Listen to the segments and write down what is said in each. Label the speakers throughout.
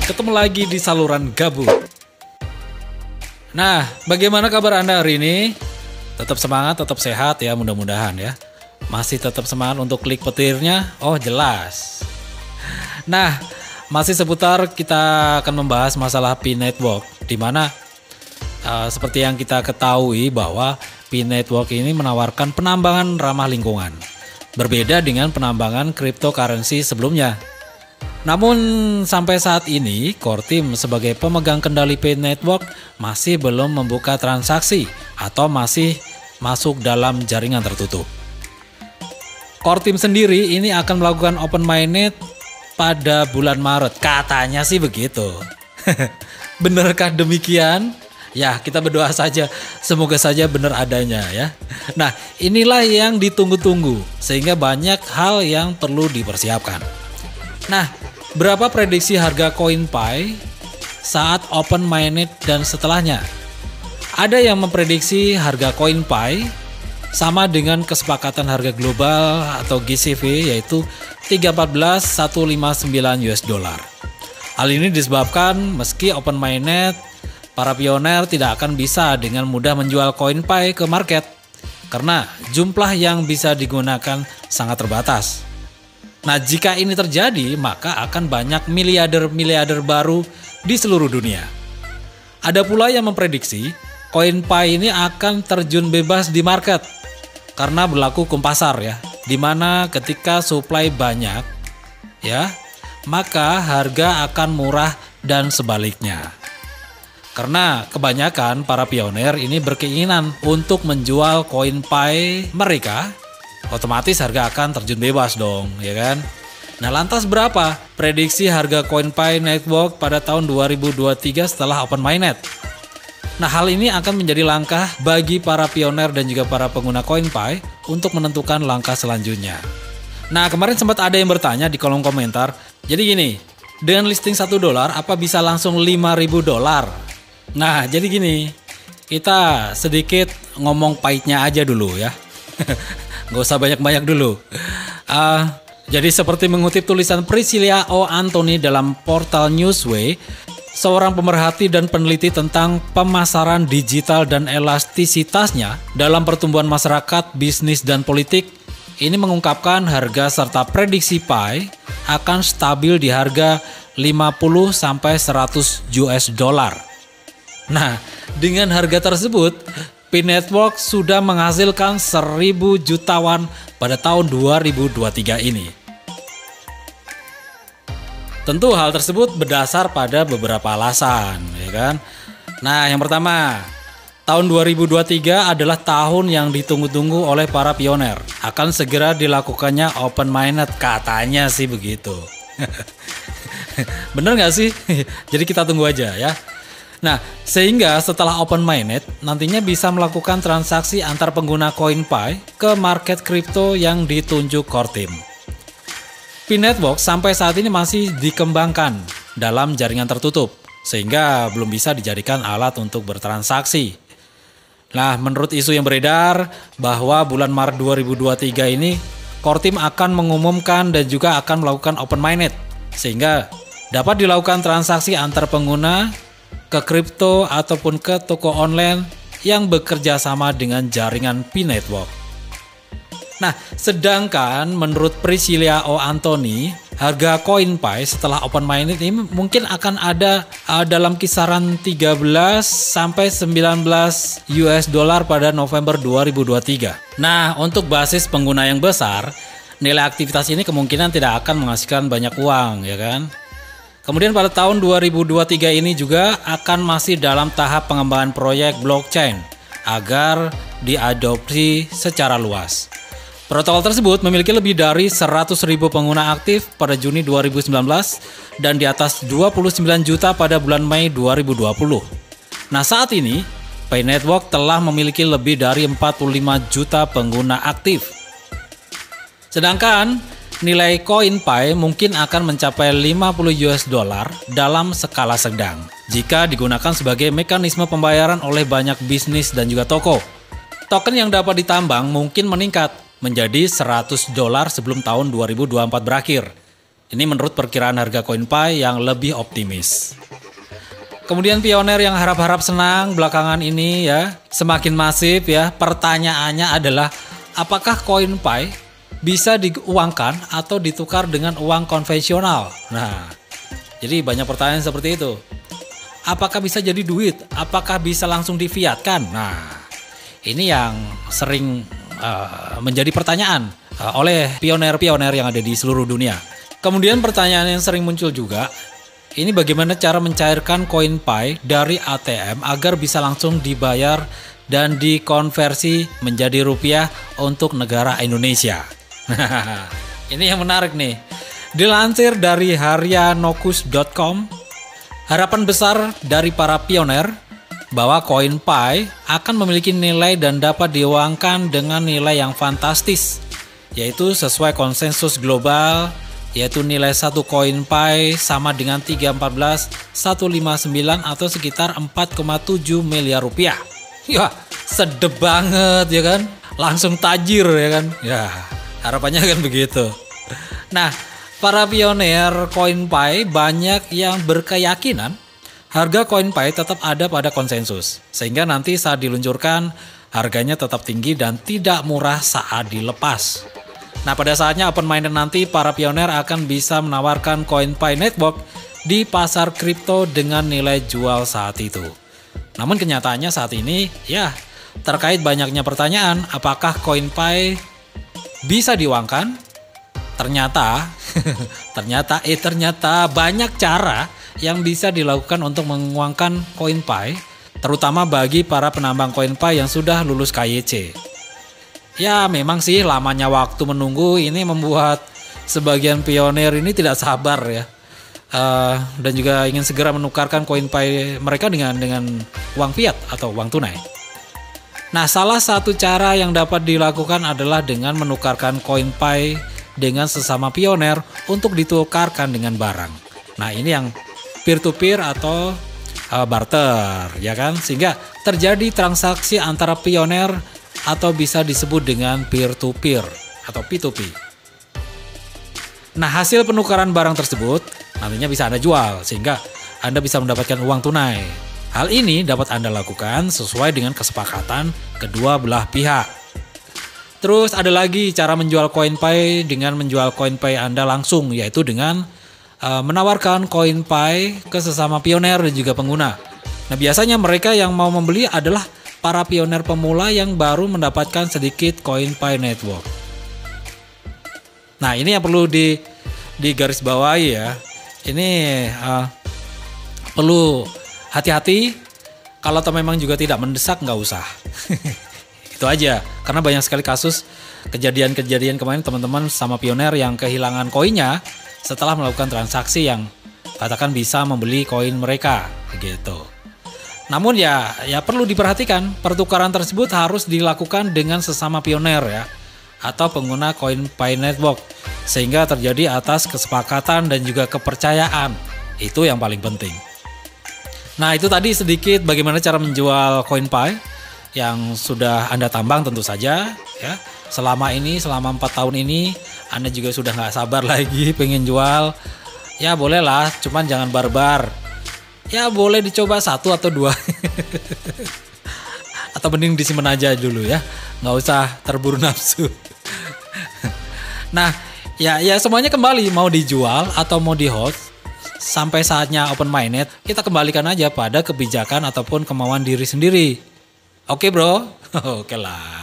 Speaker 1: ketemu lagi di saluran gabut. Nah, bagaimana kabar Anda hari ini? Tetap semangat, tetap sehat ya, mudah-mudahan ya. Masih tetap semangat untuk klik petirnya? Oh, jelas. Nah, masih seputar kita akan membahas masalah P-Network, di mana seperti yang kita ketahui bahwa P-Network ini menawarkan penambangan ramah lingkungan. Berbeda dengan penambangan cryptocurrency sebelumnya. Namun sampai saat ini Core Team sebagai pemegang kendali P-Network masih belum membuka transaksi atau masih masuk dalam jaringan tertutup. Core Team sendiri ini akan melakukan open mainnet pada bulan Maret, katanya sih begitu. Benarkah demikian? Ya, kita berdoa saja, semoga saja benar adanya ya. Nah, inilah yang ditunggu-tunggu sehingga banyak hal yang perlu dipersiapkan. Nah, berapa prediksi harga CoinPy saat open mainnet dan setelahnya? Ada yang memprediksi harga CoinPy sama dengan kesepakatan harga global atau GCV yaitu 314.159 US dollar. Hal ini disebabkan meski open mainnet, para pioner tidak akan bisa dengan mudah menjual CoinPy ke market karena jumlah yang bisa digunakan sangat terbatas. Nah, jika ini terjadi, maka akan banyak miliarder baru di seluruh dunia. Ada pula yang memprediksi CoinPy ini akan terjun bebas di market karena berlaku hukum pasar ya, di mana ketika supply banyak ya, maka harga akan murah dan sebaliknya. Karena kebanyakan para pioner ini berkeinginan untuk menjual CoinPy mereka, otomatis harga akan terjun bebas dong, ya kan? Nah, lantas berapa prediksi harga CoinPy Network pada tahun 2023 setelah open mainnet? Nah, hal ini akan menjadi langkah bagi para pioner dan juga para pengguna CoinPy untuk menentukan langkah selanjutnya. Nah, kemarin sempat ada yang bertanya di kolom komentar, jadi gini, dengan listing $1 apa bisa langsung $5.000? Nah, jadi gini, kita sedikit ngomong pahitnya aja dulu ya. Gak usah banyak-banyak dulu. Jadi seperti mengutip tulisan Priscilla O. Anthony dalam portal Newsway, seorang pemerhati dan peneliti tentang pemasaran digital dan elastisitasnya dalam pertumbuhan masyarakat, bisnis, dan politik, ini mengungkapkan harga serta prediksi Pi akan stabil di harga 50-100 US dollar. Nah, dengan harga tersebut, P-Network sudah menghasilkan 1.000 jutawan pada tahun 2023 ini. Tentu hal tersebut berdasar pada beberapa alasan, ya kan? Nah, yang pertama, tahun 2023 adalah tahun yang ditunggu-tunggu oleh para pioner. Akan segera dilakukannya open mainnet, katanya sih begitu. Bener nggak sih? Jadi kita tunggu aja ya. Nah, sehingga setelah open mainnet nantinya bisa melakukan transaksi antar pengguna CoinPy ke market kripto yang ditunjuk Core Team. P-Network sampai saat ini masih dikembangkan dalam jaringan tertutup, sehingga belum bisa dijadikan alat untuk bertransaksi. Nah, menurut isu yang beredar bahwa bulan Maret 2023 ini Core Team akan mengumumkan dan juga akan melakukan open mainnet, sehingga dapat dilakukan transaksi antar pengguna ke kripto ataupun ke toko online yang bekerja sama dengan jaringan P-Network. Nah, sedangkan menurut Priscilla O. Anthony, harga CoinPy setelah open mainnet ini mungkin akan ada dalam kisaran 13 sampai 19 US dollar pada November 2023. Nah, untuk basis pengguna yang besar, nilai aktivitas ini kemungkinan tidak akan menghasilkan banyak uang, ya kan? Kemudian pada tahun 2023 ini juga akan masih dalam tahap pengembangan proyek blockchain agar diadopsi secara luas. Protokol tersebut memiliki lebih dari 100.000 pengguna aktif pada Juni 2019 dan di atas 29 juta pada bulan Mei 2020. Nah, saat ini P-Network telah memiliki lebih dari 45 juta pengguna aktif. Sedangkan nilai CoinPy mungkin akan mencapai 50 US dollar dalam skala sedang jika digunakan sebagai mekanisme pembayaran oleh banyak bisnis dan juga toko. Token yang dapat ditambang mungkin meningkat menjadi 100 dolar sebelum tahun 2024 berakhir. Ini menurut perkiraan harga CoinPy yang lebih optimis. Kemudian pioner yang harap-harap senang belakangan ini ya, semakin masif ya. Pertanyaannya adalah apakah CoinPy bisa diuangkan atau ditukar dengan uang konvensional? Nah, jadi banyak pertanyaan seperti itu. Apakah bisa jadi duit? Apakah bisa langsung difiatkan? Nah, ini yang sering menjadi pertanyaan oleh pioner-pioner yang ada di seluruh dunia. Kemudian pertanyaan yang sering muncul juga, ini bagaimana cara mencairkan CoinPy dari ATM agar bisa langsung dibayar dan dikonversi menjadi rupiah untuk negara Indonesia. Ini yang menarik nih. Dilansir dari harianokus.com, harapan besar dari para pioner bahwa CoinPy akan memiliki nilai dan dapat diuangkan dengan nilai yang fantastis, yaitu sesuai konsensus global, yaitu nilai 1 CoinPy sama dengan 314.159 atau sekitar 4,7 miliar rupiah. Ya, sedep banget ya kan? Langsung tajir ya kan? Ya, harapannya kan begitu. Nah, para pioner CoinPy banyak yang berkeyakinan harga CoinPy tetap ada pada konsensus, sehingga nanti saat diluncurkan harganya tetap tinggi dan tidak murah saat dilepas. Nah, pada saatnya open minded nanti para pioner akan bisa menawarkan CoinPy Network di pasar kripto dengan nilai jual saat itu. Namun kenyataannya saat ini ya terkait banyaknya pertanyaan apakah CoinPy bisa diuangkan? Ternyata banyak cara yang bisa dilakukan untuk menguangkan CoinPy, terutama bagi para penambang CoinPy yang sudah lulus KYC. Ya memang sih lamanya waktu menunggu ini membuat sebagian pionir ini tidak sabar ya, dan juga ingin segera menukarkan CoinPy mereka dengan uang fiat atau uang tunai. Nah, salah satu cara yang dapat dilakukan adalah dengan menukarkan CoinPy dengan sesama pioner untuk ditukarkan dengan barang. Nah, ini yang peer-to-peer atau barter, ya kan? Sehingga terjadi transaksi antara pioner atau bisa disebut dengan peer-to-peer atau P2P. Nah, hasil penukaran barang tersebut nantinya bisa Anda jual, sehingga Anda bisa mendapatkan uang tunai. Hal ini dapat Anda lakukan sesuai dengan kesepakatan kedua belah pihak. Terus ada lagi cara menjual CoinPy dengan menjual CoinPy Anda langsung, yaitu dengan menawarkan CoinPy ke sesama pioner dan juga pengguna. Nah, biasanya mereka yang mau membeli adalah para pioner pemula yang baru mendapatkan sedikit CoinPy Network. Nah, ini yang perlu digarisbawahi ya. Ini perlu hati-hati. Kalau memang juga tidak mendesak, nggak usah. Itu aja. Karena banyak sekali kasus kejadian-kejadian kemarin teman-teman sama pioner yang kehilangan koinnya setelah melakukan transaksi yang katakan bisa membeli koin mereka gitu. Namun ya perlu diperhatikan, pertukaran tersebut harus dilakukan dengan sesama pioner ya atau pengguna CoinPy Network sehingga terjadi atas kesepakatan dan juga kepercayaan. Itu yang paling penting. Nah, itu tadi sedikit bagaimana cara menjual CoinPy yang sudah Anda tambang tentu saja ya. Selama 4 tahun ini Anda juga sudah nggak sabar lagi pengen jual. Ya bolehlah, cuman jangan barbar. Ya boleh dicoba 1 atau 2. Atau mending disimpan aja dulu ya. Nggak usah terburu nafsu. Nah ya semuanya kembali, mau dijual atau mau di hold sampai saatnya open minded, kita kembalikan aja pada kebijakan ataupun kemauan diri sendiri. Oke bro? Oke lah.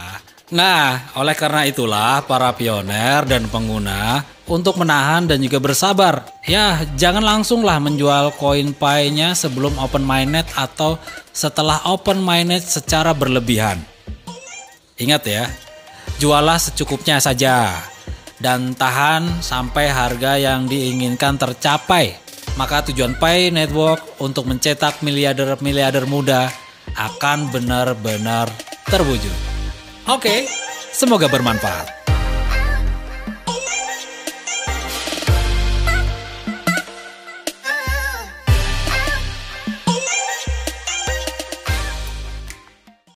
Speaker 1: Nah, oleh karena itulah para pioner dan pengguna untuk menahan dan juga bersabar. Ya, jangan langsunglah menjual CoinPy-nya sebelum open mainnet atau setelah open mainnet secara berlebihan. Ingat ya, jualah secukupnya saja dan tahan sampai harga yang diinginkan tercapai. Maka tujuan Pi Network untuk mencetak miliarder-miliarder muda akan benar-benar terwujud. Oke, semoga bermanfaat.